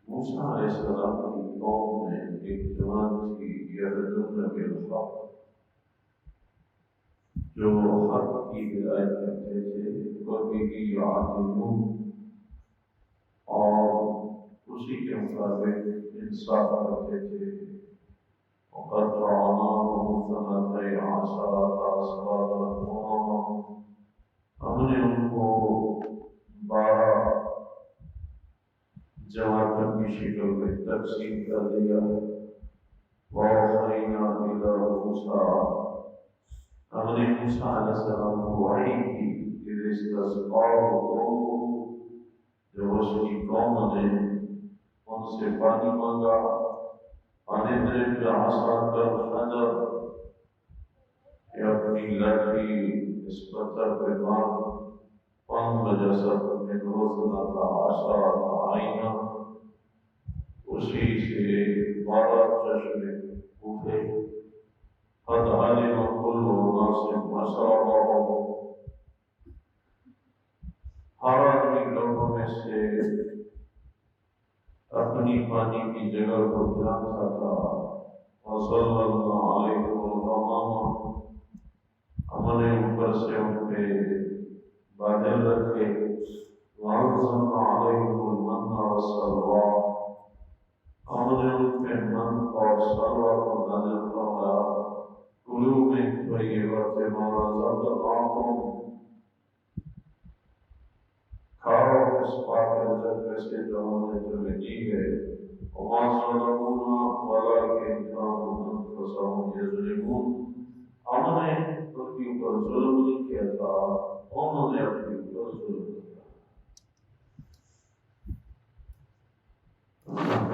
موسیٰ علیہ السلام کی قوم میں ایک جوان تھی یہدون بالحق، جو حق کی ہدایت کرتے تھے، وَبِهِ يَعْدِلُونَ، اور اسی کے مطابق انصاف کرتے تھے۔ وَقَدْ رَعَنَاهُمْ اثْنَتَيْ عَشَرَةَ أَسْبَاطًا، ہم نے ان کو 12 جماعتوں کی شکل میں تقسیم کر دیا۔ وَأَوْحَيْنَا إِلَىٰ مُوسَىٰ، ہم نے موسیٰ علیہ السلام کو وحی کی، إِذِ اسْتَسْقَاهُ قَوْمُهُ، جب اس کی قوم نے ان سے پانی مانگا، أَنِ اضْرِب بِعَصَاكَ الْحَجَرَ، کہ اپنی لاٹھی اس پتھر پہ مار، فانبجست منه 12 عینا، اسی سے 12 چشمے اٹھے۔ قد علم كل أناس مشربهم، ہر آدمی لوگوں میں سے اپنی پانی کی جگہ کو جانتا تھا۔ وَظَلَّلْنَا عَلَيْهِمُ الْغَمَامَ، ہم نے اوپر سے ان پہ بادل رکھے۔ وَأَنزَلْنَا عَلَيْهِمُ الْمَنَّ وَالسَّلْوَىٰ، ہم نے ان پہ من اور سلوى کو نازل فرمایا۔ کلوا من طیبات ما رزقناکم، کھاؤ اس پاک رزق میں سے جو ہم نے تمہیں دی ہے۔ وما ظلمونا ولکن كانوا انفسهم یظلمون، ہم نے ان کے اوپر ظلم نہیں کیا تھا، انہوں نے اپنے اوپر ظلم کیا۔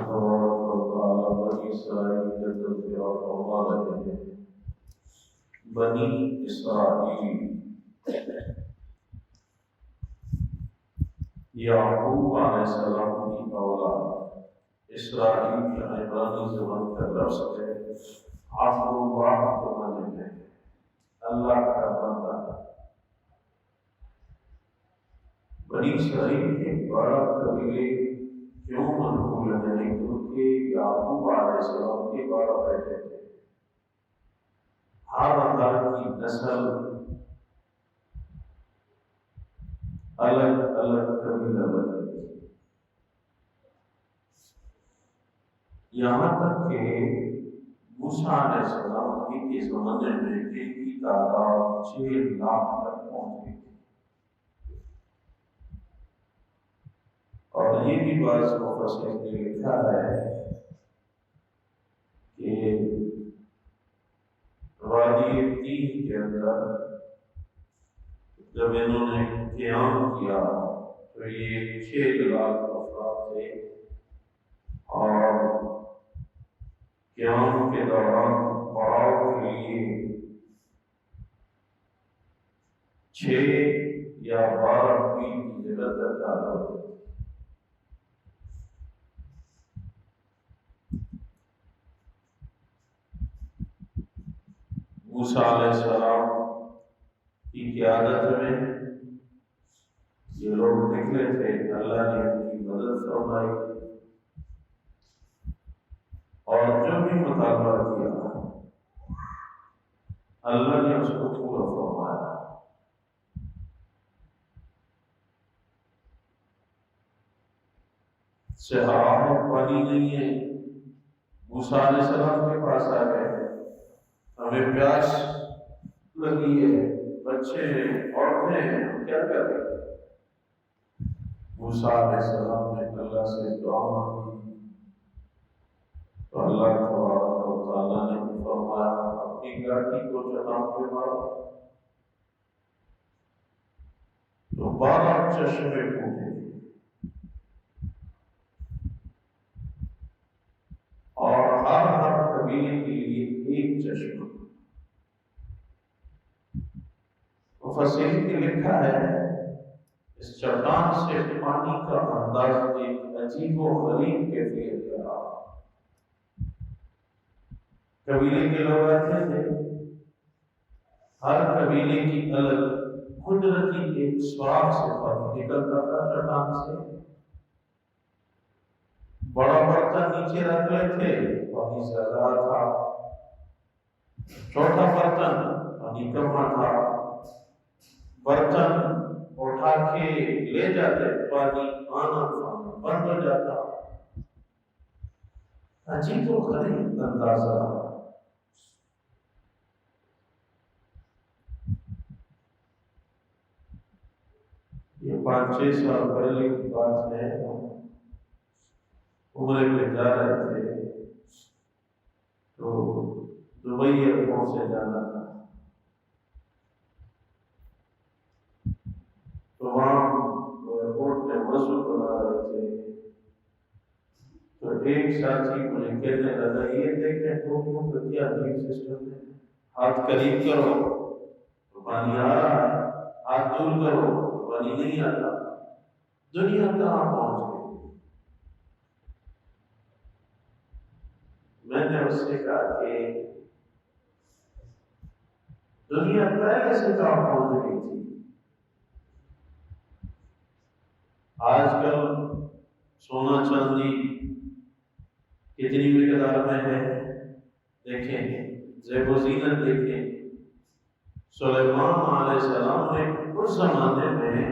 تبارک و تعالیٰ بنی اسرائیل کا تذکرہ فرما رہے ہیں۔ بنی اسرائیل یعقوب علیہ السلام کی اولاد، اسرائیل کا عبرانی زبان کا لفظ ہے، عبد اللہ کے معنی میں اللہ کا بندہ۔ بنی اسرائیل کے 12 قبیلے کیوں منقول ہیں؟ کیونکہ یعقوب علیہ السلام کے 12 بیٹے تھے، ہر اللہ کی نسل الگ الگ قبیلہ بنی، یہاں تک کہ موسیٰ علیہ السلام کے زمانے میں ان کی تعداد 6 لاکھ تک پہنچ گئی تھی۔ اور یہ بھی بعض مفسرین نے لکھا ہے کہ وادی تیہ کے اندر جب انہوں نے قیام کیا تو یہ 6 لاکھ افراد تھے، اور قیام کے دوران پڑاؤ کے لیے 6 یا 12 میل کی جگہ درکار ہوتی تھی۔ موسیٰ علیہ السلام کی قیادت میں یہ لوگ نکلے تھے، اللہ نے ان کی مدد فرمائی، اور جو بھی مطالبہ کیا اللہ نے اس کو پورا فرمایا۔ صحرا میں پانی نہیں ہے، موسیٰ علیہ السلام کے پاس آ گئے، ہمیں پیاس لگی ہے، بچے عورتیں ہم کیا کریں؟ موسیٰ علیہ السلام نے اللہ سے دعا مانگی تو اللہ تبارک و تعالیٰ نے فرمایا اپنی گاڑی کو چٹان پہ مارو، تو 12 چشمے ٹوٹے اور ہر قبیلے کے لیے ایک چشمہ۔ مفسرین نے لکھا ہے اس چٹان سے پانی کا انداز ایک عجیب و غریب کیفیت کا رہا۔ قبیلے کے لوگ آتے تھے، ہر قبیلے کی الگ قدرتی ایک سوراخ سے پانی نکلتا تھا چٹان سے۔ بڑا برتن نیچے رکھ لیتے پانی زیادہ تھا، چھوٹا برتن پانی کم تھا، برتن اٹھا کے لے جاتے پانی آنا بند ہو جاتا۔ عجیب و غریب اندازہ۔ یہ 5-6 سال پہلے کی بات ہے، عمرے پہ جا رہے تھے تو دبئی ایئرپورٹ سے جانا تھا، تو وہاں ایئرپورٹ میں وضو بنا رہے تھے تو ایک ساتھی مجھے کہنے لگا یہ دیکھیں ٹوٹیوں کا کیا عجیب سسٹم ہے، ہاتھ قریب کرو تو پانی آ رہا ہے، ہاتھ دور کرو تو پانی نہیں آتا۔ دنیا کہاں پہنچ گئی؟ میں نے اس سے کہا کہ دنیا پہلے سے کہاں پہنچ گئی تھی؟ آج کل سونا چاندی کتنی مقدار میں ہے دیکھیں، زیب و زینت دیکھیں۔ سلیمان علیہ السلام نے اس زمانے میں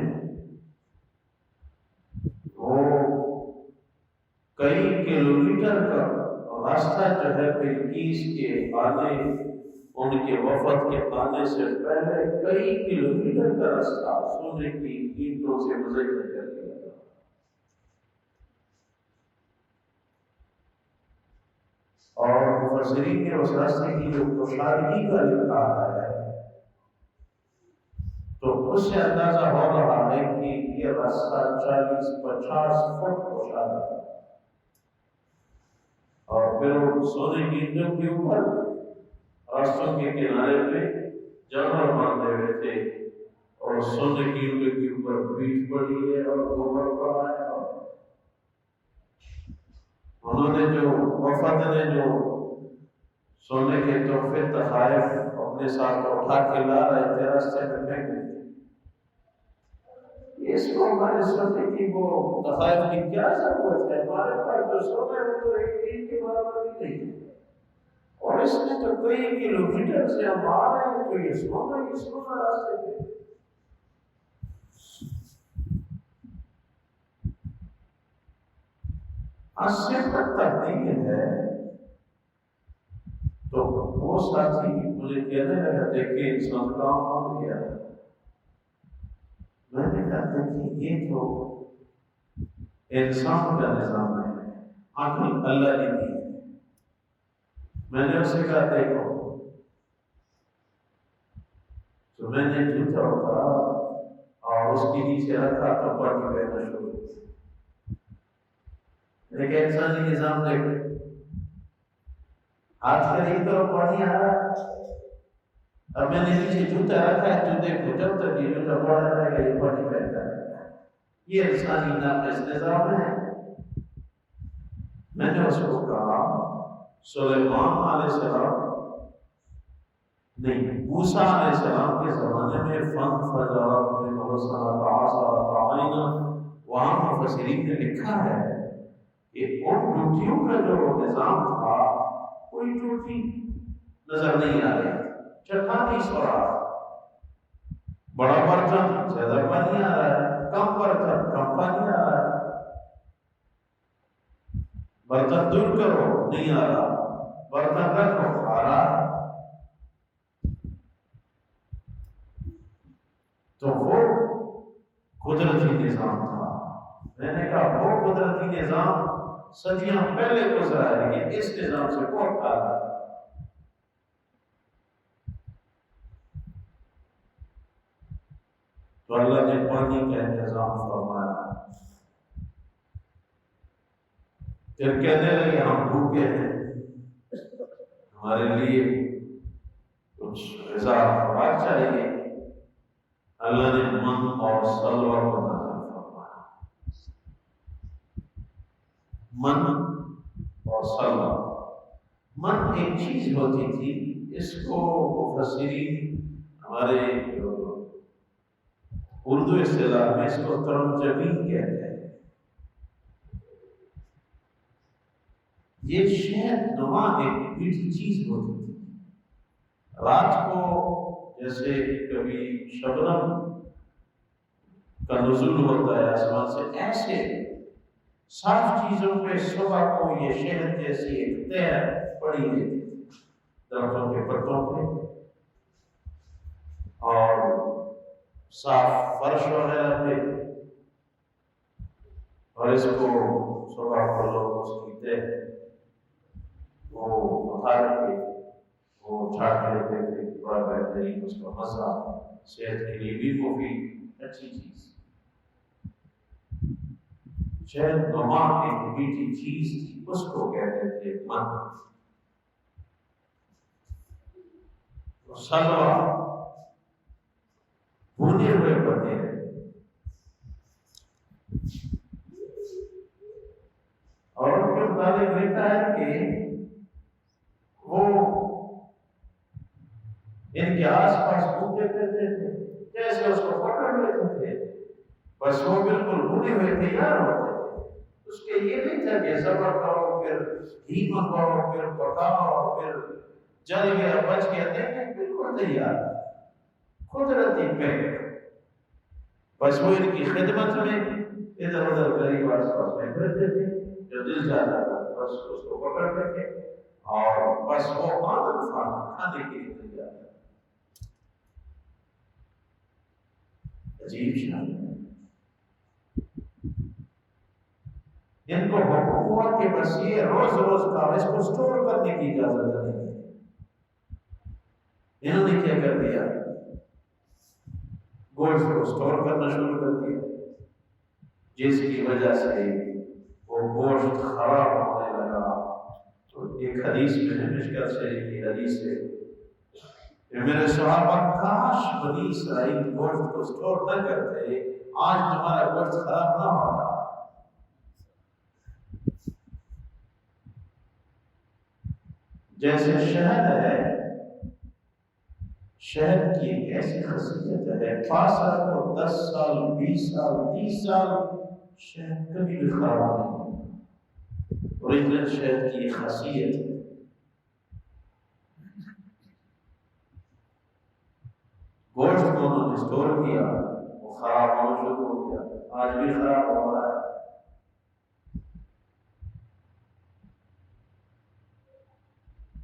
وہ کئی کلومیٹر کا راستہ جو ہے بلقیس کے آنے، ان کے وفد کے آنے سے پہلے کئی کلومیٹر کا راستہ سونے کی اینٹوں سے مزین کر دیا تھا۔ اور مفسرین نے اس راستے کی جو کشادگی کا لکھا ہے تو اس سے اندازہ ہو رہا ہے کہ یہ راستہ 40-50 فٹ کشاد ہے، اور پھر وہ سونے کی اینٹوں کے اوپر راستوں کے کنارے پہ جانور باندھے ہوئے تھے، اور سونے کی اینٹوں کے اوپر پیٹ پڑی ہے اور گوبر پڑا ہے، اور انہوں نے جو وفد نے جو سونے کے تحفے تحائف اپنے ساتھ اٹھا کے لا رہے تھے راستے میں پھینک دیتے۔ اس کو ہمارے سونے کی وہ تحائف کی کیا ضرورت ہے؟ ہمارے پاس جو سونا ہے وہ تو ایک دن کے برابر بھی نہیں ہے، اور اس میں تو کئی کلومیٹر سے ہم آ رہے ہیں تو یہ سونا راستے پہ۔ صفت تبدیل ہے۔ تو وہ ساتھی مجھے کہنے لگا دیکھیں انسان کام ہو گیا۔ میں نے کہا دیکھیں یہ تو انسان کا نظام ہے، عقل اللہ نے دی ہے۔ میں نے اسے کہا دیکھو، تو میں نے جوتا اتارا اور اس کے نیچے رکھا تو پانی بہنا شروع ہو گیا۔ ایک انسانی نظام دیکھو، ہاتھ قریب کرو پانی آ رہا ہے، اب میں نے نیچے جوتا رکھا ہے تو دیکھو جب تک یہ جوتا پڑا رہے گا یہ پانی بہتا رہے گا۔ یہ انسانی ناقص نظام ہے۔ میں نے اس کو کہا سلیمان علیہ السلام نہیں، موسیٰ علیہ السلام کے زمانے میں فن فجرت من رسلت عصا عینا، وہاں مفسرین نے لکھا ہے کہ ان ٹوٹیوں کا جو نظام تھا کوئی ٹوٹی نظر نہیں آ رہی، چٹانی سوراخ، بڑا برتن زیادہ پانی آ رہا ہے، کم برتن کم پانی آ رہا ہے، برتن دور کرو نہیں آ رہا، برتن رکھو آ رہا۔ قدرتی نظام تھا. میں نے کہا وہ قدرتی نظام صدیاں پہلے گزرا ہے لیکن اس نظام سے بہت اعلیٰ ہے. تو اللہ نے پانی کا انتظام فرمایا. پھر کہنے لگے ہم بھوکے ہیں، ہمارے لیے کچھ غذا خوراک چاہیے. اللہ نے من اور سلوہ کو نازل فرمایا. من اور سلوہ، من ایک چیز ہوتی تھی، اس کو مفسرین ہمارے اردو اصطلاح میں اس کو ترنجبین کہتے ہیں. یہ شہد نما ایک میٹھی چیز ہوتی تھی. رات کو جیسے کبھی شبنم کا نزول ہوتا ہے آسمان سے، ایسے صاف چیزوں پہ صبح کو یہ شہد جیسی ایک تیر پڑی رہتی تھی درختوں کے پتوں پہ، اور صاف فرش وغیرہ پہ، اور اس کو صبح کو لوگ اس کی تیر وہ اتار کے وہ چھاٹ لیتے تھے. بڑا بہترین اس کا مزہ، صحت کے لیے بھی مفید اچھی چیز. شہد نما ایک میٹھی چیز تھی، اس کو کہتے تھے من. سلوہ بھنے ہوئے پتے ہیں. اور ان کے مطابق لکھا ہے کہ وہ ان کے آس پاس گھومتے پھرتے تھے، جیسے اس کو پکڑ لیتے تھے بس وہ بالکل بھنے ہوئے تیار ہوتے تھے. اس کے یہ نہیں تھا کہ صبر کرو پھر گھی منگواؤ پھر پکاؤ پھر جل گیا بچ گیا، نہیں، بالکل تیار قدرتی پیک. بس وہ ان کی خدمت میں ادھر ادھر قریب آس پاس میں پھرتے تھے. جو دل چاہتا تھا بس اس کو پکڑ کر کے اور بس وہ آنند کھانے کے لیے تیار. عجیب شان. ان کو حکم ہوا کہ بس یہ روز روز کا اس کو سٹور کرنے کی اجازت نہیں ہے. انہوں نے کیا کر دیا، گوشت کو سٹور کرنا شروع کر دیا، جس کی وجہ سے وہ گوشت خراب ہونے لگا. تو ایک حدیث میں ہے، مشکل سے کی حدیث ہے کہ میرے صحابہ کاش بنی اسرائیل گوشت کو سٹور نہ کرتے، آج تمہارا گوشت خراب نہ ہوتا. جیسے شہد ہے، شہد کی ایک ایسی خاصیت ہے، پاسا کو 10 سال 20 سال 30 سال شہد کبھی بھی خراب نہیں ہوتا. اوریجنل شہد کی ایک خاصیت ہے. گوشت کو انہوں نے اسٹور کیا، وہ خراب ہونا شروع ہو گیا، آج بھی خراب ہو رہا ہے.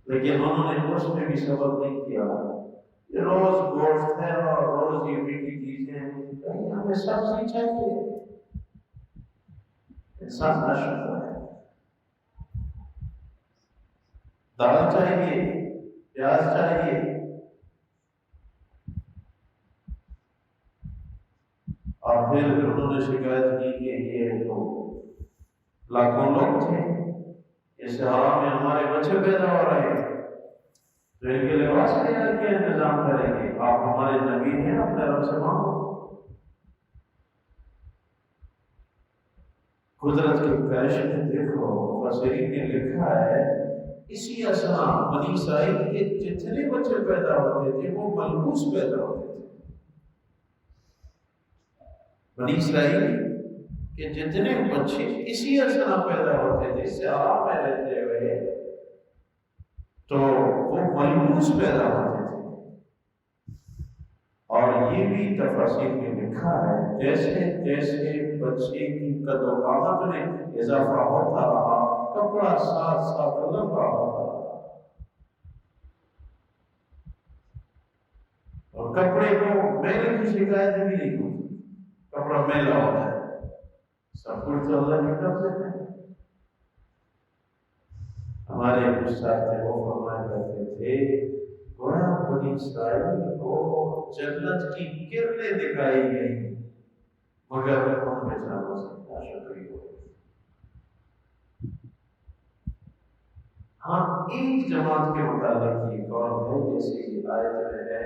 لیکن انہوں نے اس میں بھی صبر نہیں کیا. یہ روز گوشت ہے اور روز یہ میٹھی چیزیں ہیں، کہیں ہمیں سبزی چاہیے. انسان ناشکر ہے. دال چاہیے، پیاز چاہیے. اور پھر انہوں نے شکایت کی کہ یہ تو لاکھوں لوگ تھے، اس صحرا میں ہمارے بچے پیدا ہو رہے ہیں، تو ان کے لباس تیار کے انتظام کریں گے. آپ ہمارے نبی ہیں، اپنے رب سے مانگو. قدرت کے پیش میں دیکھو، مفسرین نے لکھا ہے اسی اسنا بنی اسرائیل کے جتنے بچے پیدا ہوتے تھے وہ ملبوس پیدا ہوتے تھے. بنی اسرائیل کے جتنے بچے اسی اسنا پیدا ہوتے تھے، اس سے آرام میں رہتے ہوئے، تو وہ ملبوس پیدا ہوتے تھے. اور یہ بھی تفاسیر میں لکھا ہے جیسے جیسے بچے کی قد و قامت میں اضافہ ہوتا رہا، کپڑا ساتھ ساتھ لمبا ہوتا رہا. اور کپڑے کو میل کی شکایت بھی نہیں ہوتی. کپڑا میلا ہوتا ہے، سب کچھ تو اللہ کی طرف سے ہے۔ ہمارے کچھ ساتھی وہ فرمایا کرتے تھے، گویا بنی اسرائیل کو جنت کی کرنیں دکھائی گئی مگر ہم بیچاروں سے ناشکری ہو گئی۔ ہاں ایک جماعت کے متعلق یہ قول ہے جیسے کہ آیت میں ہے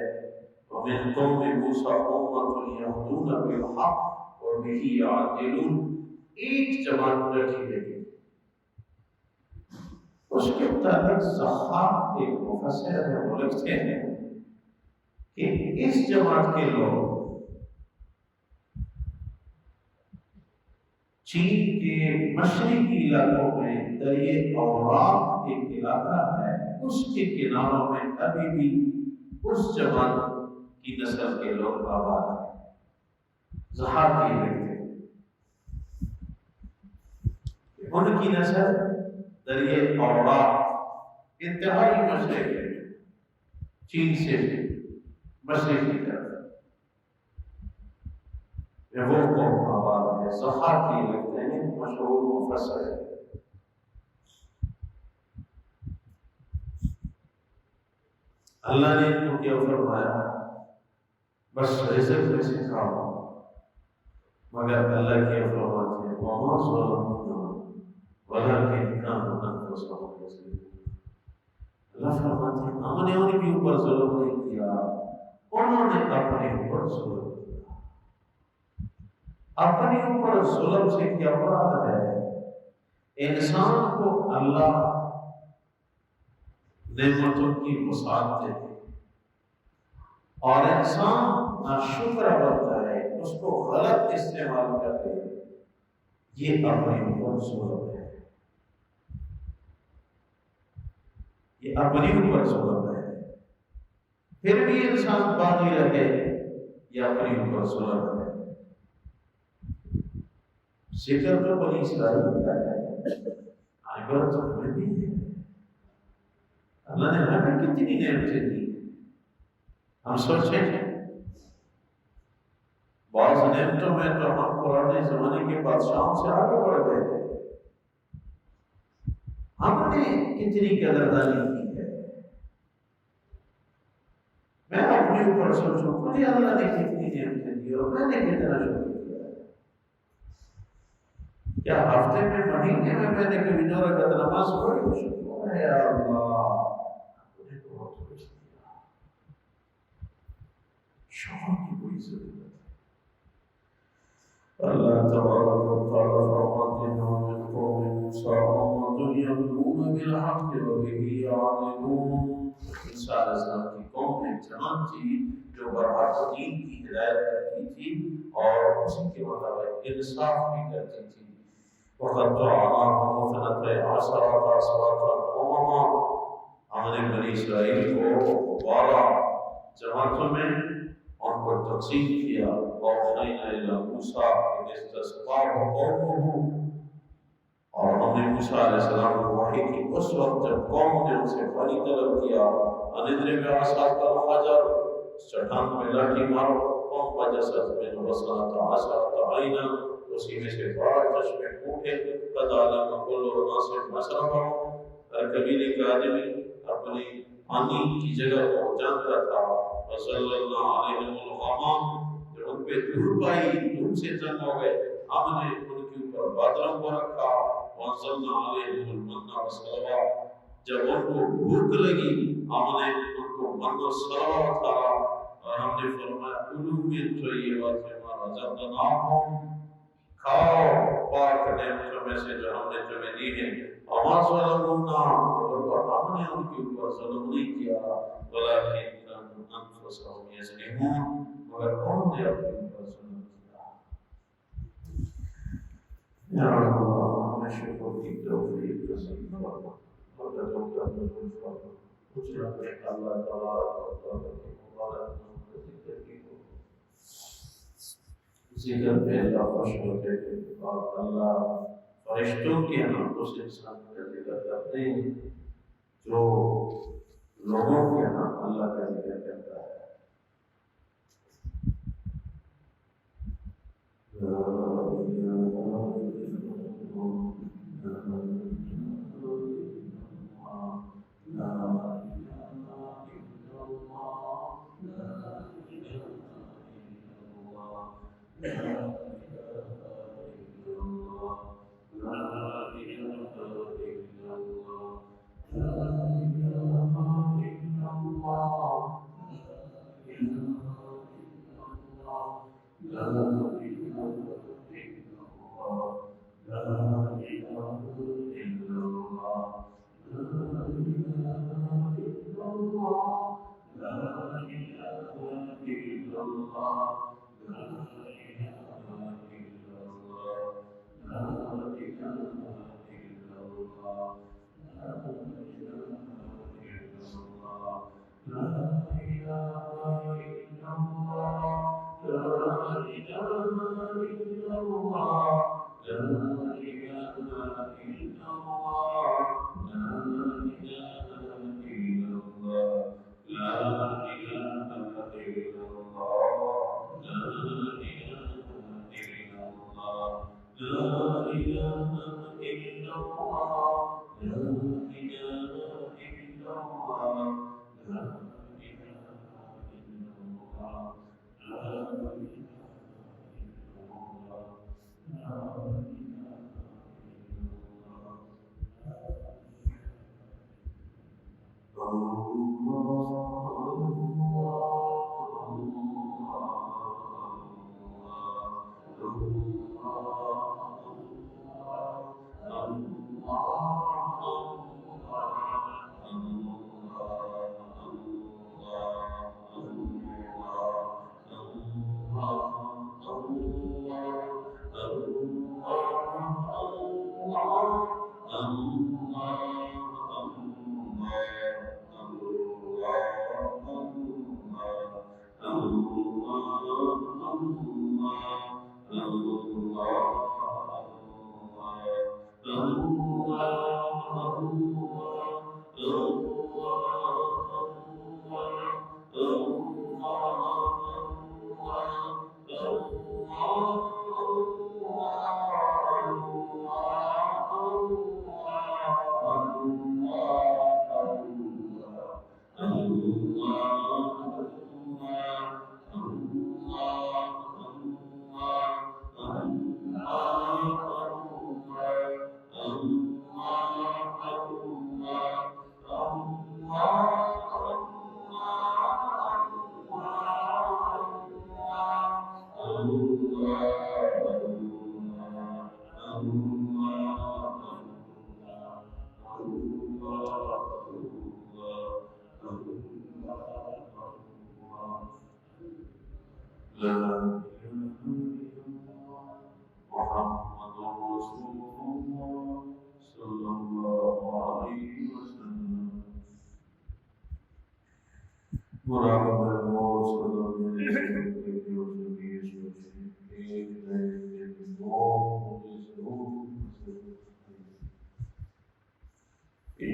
وَمِن قَوْمِ مُوسَىٰ أُمَّةٌ يَهْدُونَ بِالْحَقِّ وَبِهِ يَعْدِلُونَ، ایک جماعت رکھی گئی۔ اس کے مطابق ضحاک ایک مفسر ہے، وہ لکھتے ہیں کہ اس جماعت کے لوگ چین کے مشرقی علاقوں میں دریائے اورات ایک علاقہ ہے، اس کے کناروں میں ابھی بھی اس جماعت کی نسل کے لوگ آباد ہیں۔ ضحاک یہ لکھتے ہیں کہ ان کی نسل دریائے اورات انتہائی مشرق ہے، چین سے مشرق کی طرف وہ قوم آباد ہے۔ ضحاک یہ لکھتے ہیں، مشہور مفسر ہے۔ اللہ نے ان کو کیا فرمایا، بس رزق میں سے کھاؤ، مگر اللہ کیا فرماتے ہیں وَمَا ظَلَمُونَا وَلَٰكِن كَانُوا أَنفُسَهُمْ يَظْلِمُونَ۔ اللہ فرماتے ہیں ہم نے ان کے اوپر ظلم نہیں کیا، انہوں نے اپنے اوپر ظلم کیا۔ اپنے اوپر ظلم سے کیا مراد ہے؟ انسان کو اللہ نعمتوں کی وسعت دے اور انسان ناشکر بنتا ہے، اس کو غلط استعمال کرتے ہیں، یہ اپنے اوپر ظلم ہے، یہ اپنے اوپر ظلم ہے۔ پھر بھی انسان باقی رہے، یہ اپنے اوپر ظلم ہے۔ ذکر تو بنی اسرائیل کا ہے، عبرت تو ہمیں بھی ہے۔ اللہ نے ہمیں کتنی نعمتیں دی، ہم سوچیں بعض نعمتوں میں تو ہم پرانے زمانے کے بادشاہوں سے آگے بڑھ گئے ہیں۔ ہم نے کتنی قدردانی کی ہے۔ میں اپنے اوپر سوچوں مجھے اللہ نے کتنی نعمتیں دی اور میں نے کتنا شکر کیا ہے۔ کیا ہفتے میں مہینے میں نے کبھی 2 رکعت نماز پڑھی؟ شکر ہے اللہ، مجھے تو بہت کچھ دیا۔ شکر کی کوئی ضرورت ہے۔ اللہ تبارک و تعالی فرماتے ہیں وَمِن قَوْمِ مُوسَىٰ أُمَّةٌ يَهْدُونَ بِالْحَقِّ وَبِهِ يَعْدِلُونَ۔ موسیٰ علیہ السلام کی قوم ایک جماعت تھی جو برحق دین کی ہدایت کرتی تھی اور اسی کے مطابق انصاف بھی کرتی تھی۔ وَقَطَّعْنَاهُمْ اثْنَتَيْ عَشْرَةَ أَسْبَاطًا أُمَمًا، ہم نے بنی اسرائیل کو 12 جماعتوں میں ان کو تقسیم کیا۔ وَأَوْحَيْنَا إِلَىٰ مُوسَىٰ إِذِ اسْتَسْقَاهُ قَوْمُهُ، اور ہم نے موسیٰ علیہ السلام کو وحی کی اس وقت جب قوم نے ان سے پانی طلب کیا، أَنِ اضْرِبْ عَصَاكَ الْحَجَرَ، چٹان پہ لاٹھی مارو، فَانْفَجَرَتْ مِنْهُ اثْنَتَا عَشْرَةَ عَيْنًا، اسی میں سے 12 چشمے پھوٹے۔ قَدْ عَلِمَ كُلُّ أُنَاسٍ مَشْرَبَهُمْ، ہر قبیلے کا آدمی اپنی پانی کی جگہ کو جانتا تھا۔ وَظَلَّلْنَا عَلَيْهِمُ الْغَمَامَ، جب ان پہ دھوپ آئی، دھوپ سے تنگ ہو گئے، ہم نے ان کے اوپر بادلوں کو رکھا۔ وَأَنزَلْنَا عَلَيْهِمُ الْمَنَّ وَالسَّلْوَىٰ، جب ان کو بھوک لگی ہم نے ان کو من و سلوہ اتارا اور ہم نے فرمایا کُلُوا مِن طَیِّبَاتِ مَا رَزَقْنَاکُمْ، کھاؤ پاک نعمتوں میں سے جو ہم نے تمہیں دی ہیں۔ وَمَا ظَلَمُونَا، ہم نے ان کے اوپر ظلم نہیں کیا، وَلَٰكِن كَانُوا أَنفُسَهُمْ يَظْلِمُونَ، مگر انہوں نے اپنے اوپر ظلم کیا۔ یا اللہ ہمیں شکر کی توفیق نصیب فرما، مدد و تمدد فرما، کچھ رکھنے اللہ تبارک و تعالی کی مبارک نام کا ذکر کی ہو، ذکر پہ اللہ خوش ہوتے ہیں اور اللہ فرشتوں کے ہاں اس انسان کا ذکر کرتے ہیں جو لوگوں کے ہاں اللہ کا ذکر کرتا ہے۔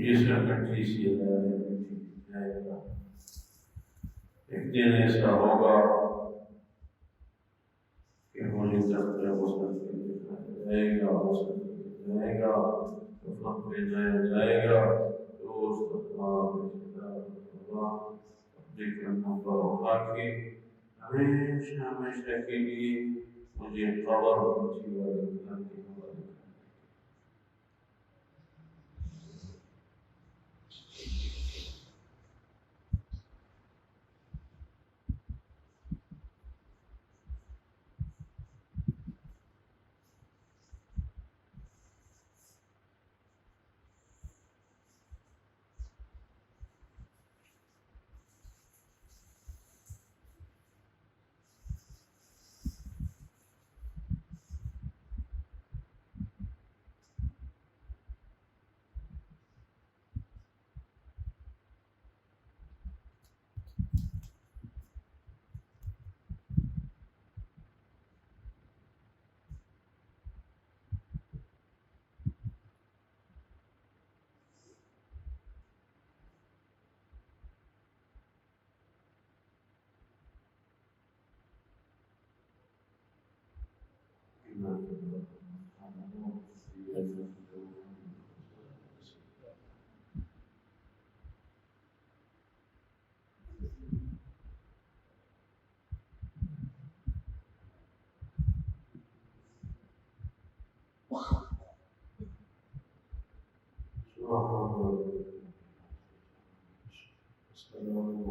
جس کا کٹھی سی جائے گا، ایک دن ایسا ہوگا کہ مجھے جائے گا جائے گا جائے گا دوست اپنا کے ہمیشہ ہمیشہ کے لیے مجھے خبر Assalamu